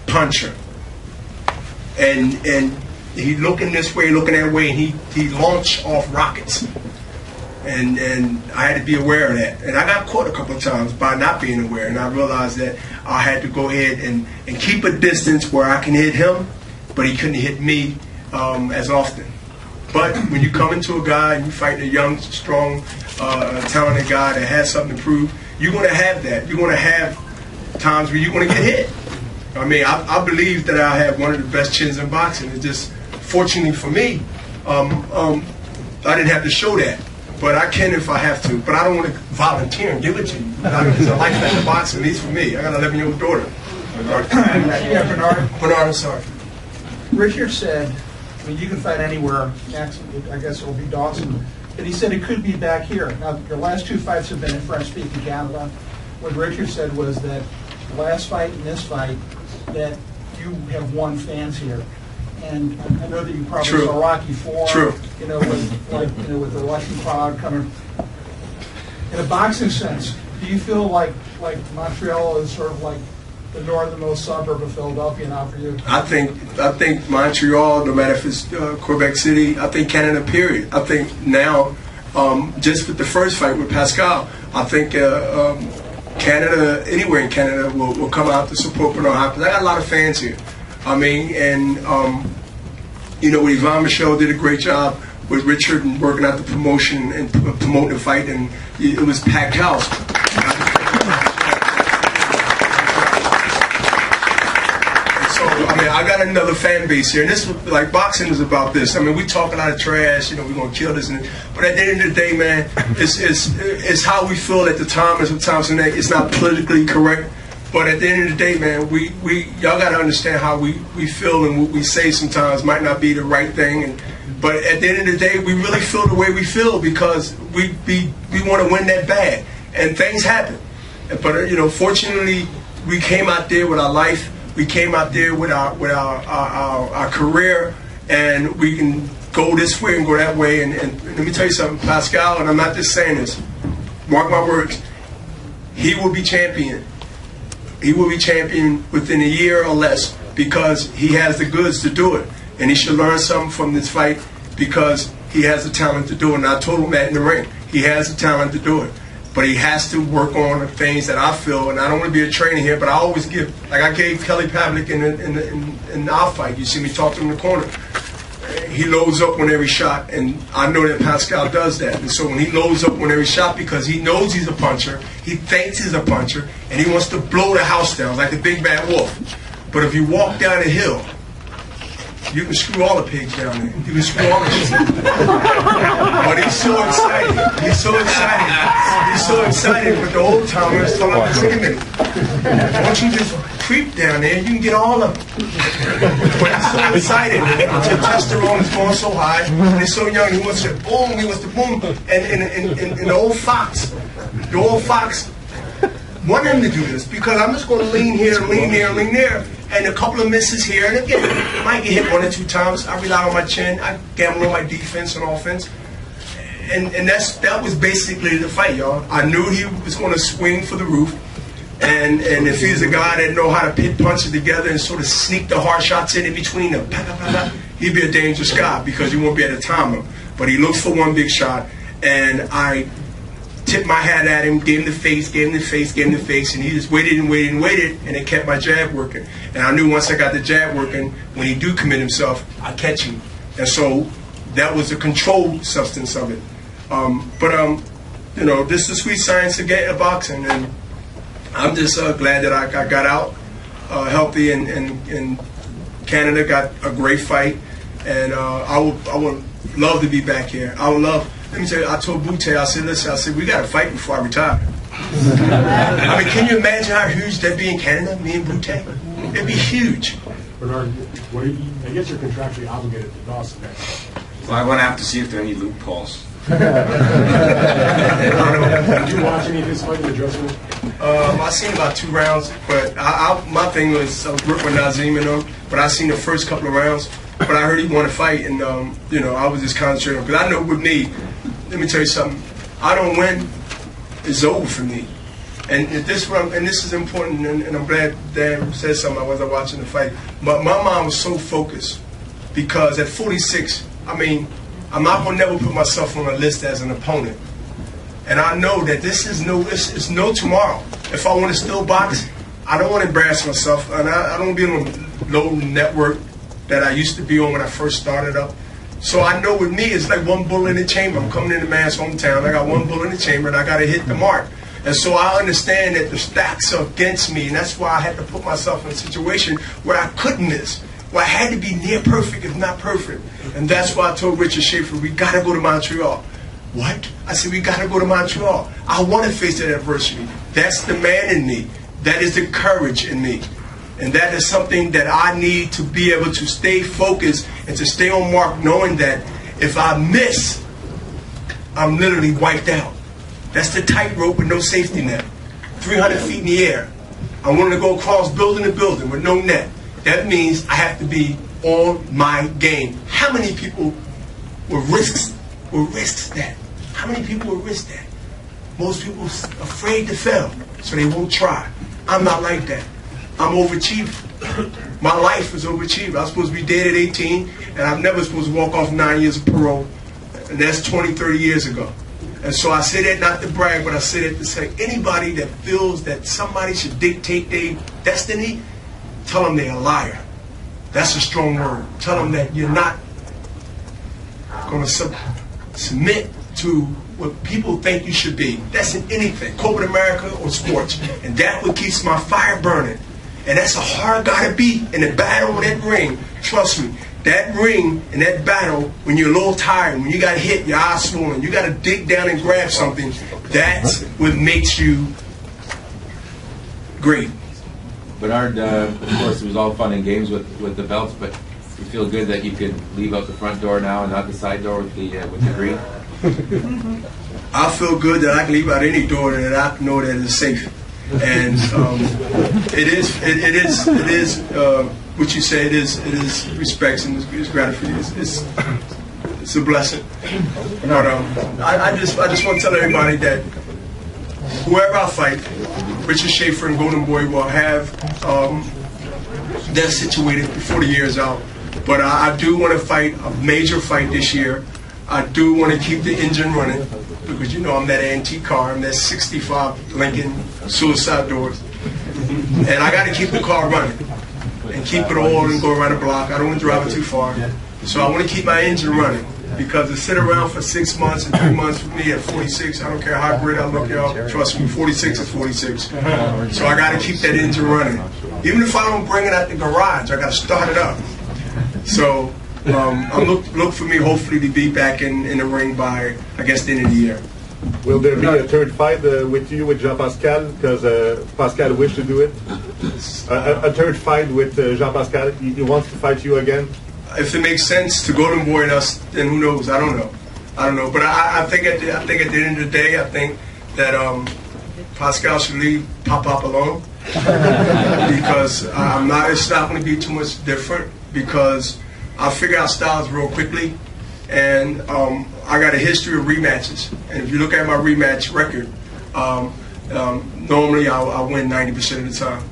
puncher. And he looking this way, looking that way, and he launched off rockets. And I had to be aware of that. And I got caught a couple of times by not being aware. And I realized that I had to go ahead and keep a distance where I can hit him, but he couldn't hit me as often. But when you come into a guy and you fight a young, strong, talented guy that has something to prove, you're going to have that. You're going to have times where you're going to get hit. I mean, I believe that I have one of the best chins in boxing. It's just, fortunately for me, I didn't have to show that. But I can if I have to. But I don't want to volunteer and give it to you. Because I like that in boxing, at least for me. I got an 11-year-old daughter. Bernard, I'm sorry. Richard said, I mean, you can fight anywhere. Next, I guess it'll be Dawson. But he said it could be back here. Now, your last two fights have been in French-speaking Canada. What Richard said was that the last fight and this fight, that you have won fans here. And I know that you probably saw Rocky IV, with the Russian crowd coming. In a boxing sense, do you feel like Montreal is sort of like the northernmost suburb of Philadelphia now for you? I think Montreal, no matter if it's Quebec City, I think Canada, period. I think now, just with the first fight with Pascal, I think Canada, anywhere in Canada, will come out to support Bernard Hopkins. I got a lot of fans here. I mean, and Yvon Michel did a great job with Richard and working out the promotion and promoting the fight, and it was packed house. So, I mean, I got another fan base here, and this, like, boxing is about this. I mean, we talk a lot of trash, we're gonna kill this, but at the end of the day, man, it's how we feel at the time, and sometimes it's not politically correct. But at the end of the day, man, y'all got to understand how we feel, and what we say sometimes might not be the right thing. But at the end of the day, we really feel the way we feel because we want to win that bad, and things happen. But fortunately, we came out there with our life. We came out there with our career, and we can go this way and go that way. And let me tell you something, Pascal, and I'm not just saying this. Mark my words. He will be champion. He will be champion within a year or less because he has the goods to do it. And he should learn something from this fight because he has the talent to do it. And I told him that in the ring. He has the talent to do it. But he has to work on the things that I feel, and I don't want to be a trainer here, but I always give, like I gave Kelly Pavlik in our fight. You see me talk to him in the corner. He loads up on every shot, and I know that Pascal does that. And so when he loads up on every shot because he knows he's a puncher, he thinks he's a puncher, and he wants to blow the house down like the big bad wolf. But if you walk down the hill, you can screw all the pigs down there. You can screw all the shit. But he's so excited. He's so excited. He's so excited. But the old timers told him, wait a minute. Why don't you just creep down there? You can get all of them. But he's so excited. The testosterone is going so high. And he's so young. He wants to boom. He wants to boom. And the old fox wanted him to do this because I'm just going to lean here, lean there, lean there. And a couple of misses here, and again, I might get hit 1 or 2 times. I rely on my chin. I gamble on my defense and offense. And that was basically the fight, y'all. I knew he was going to swing for the roof. And if he's a guy that know how to pit punches together and sort of sneak the hard shots in between them, he'd be a dangerous guy because you won't be able to time him. But he looks for one big shot, and I tipped my hat at him, gave him the face, and he just waited and waited and waited, and it kept my jab working. And I knew once I got the jab working, when he do commit himself, I catch him. And so that was the controlled substance of it. This is the sweet science of boxing, and I'm just glad that I got out healthy, and Canada got a great fight, and I would love to be back here. I would love. Let me tell you, I told Butte, I said, we got to fight before I retire. I mean, can you imagine how huge that'd be in Canada, me and Butte? It'd be huge. Bernard, I guess you're contractually obligated to Dawson next. Well, I'm going to have to see if there are any loopholes. Did you watch any of his fight in the dressing room? I seen about 2 rounds, but my thing was I was working with Nazim and them, but I seen the first couple of rounds. But I heard he won a fight, and I was just concentrating because I know with me, let me tell you something. I don't win, it's over for me. And this is important, and I'm glad Dan said something. I wasn't watching the fight, but my mind was so focused because at 46, I mean, I'm not gonna never put myself on a list as an opponent, and I know that this is it's no tomorrow. If I want to still box, I don't want to embarrass myself, and I don't want to be on a low network that I used to be on when I first started up. So I know with me, it's like one bullet in the chamber. I'm coming into man's hometown. I got one bullet in the chamber, and I got to hit the mark. And so I understand that the stacks are against me, and that's why I had to put myself in a situation where I couldn't miss, where I had to be near perfect, if not perfect. And that's why I told Richard Schaefer, we got to go to Montreal. What? I said, we got to go to Montreal. I want to face that adversity. That's the man in me. That is the courage in me. And that is something that I need to be able to stay focused and to stay on mark, knowing that if I miss, I'm literally wiped out. That's the tightrope with no safety net. 300 feet in the air. I wanted to go across building to building with no net. That means I have to be on my game. How many people will risk that? How many people will risk that? Most people are afraid to fail, so they won't try. I'm not like that. I'm overachiever. My life is overachiever. I was supposed to be dead at 18, and I'm never supposed to walk off 9 years of parole. And that's 20, 30 years ago. And so I say that not to brag, but I say that to say anybody that feels that somebody should dictate their destiny, tell them they're a liar. That's a strong word. Tell them that you're not going to submit to what people think you should be. That's in anything, corporate America or sports. And that's what keeps my fire burning. And that's a hard guy to beat in the battle in that ring. Trust me. That ring and that battle, when you're a little tired, when you got hit, your eyes swollen, you got to dig down and grab something, that's what makes you great. Bernard, of course, it was all fun and games with the belts, but you feel good that you could leave out the front door now and not the side door with the green? I feel good that I can leave out any door that I know that is safe. And it is what you say. It is respects and it's gratitude. It's a blessing. But I just want to tell everybody that whoever I fight, Richard Schaefer and Golden Boy will have that situated before the year is out. But I do want to fight a major fight this year. I do want to keep the engine running because you know I'm that antique car. I'm that '65 Lincoln suicide doors, and I got to keep the car running and keep it all and go around the block. I don't want to drive it too far, so I want to keep my engine running because to sit around for 6 months and 3 months with me at 46, I don't care how great I look, y'all. Trust me, 46 is 46. So I got to keep that engine running. Even if I don't bring it out the garage, I got to start it up. So. Look for me, hopefully, to be back in the ring by, I guess, the end of the year. Will there be a third fight with you, with Jean-Pascal? Because Pascal wished to do it. A third fight with Jean-Pascal? He wants to fight you again? If it makes sense to Golden Boy and us, then who knows? I don't know. But I think at the end of the day, I think that Pascal should leave Pop alone because it's not going to be too much different because I figure out styles real quickly, and I got a history of rematches. And if you look at my rematch record, normally I win 90% of the time.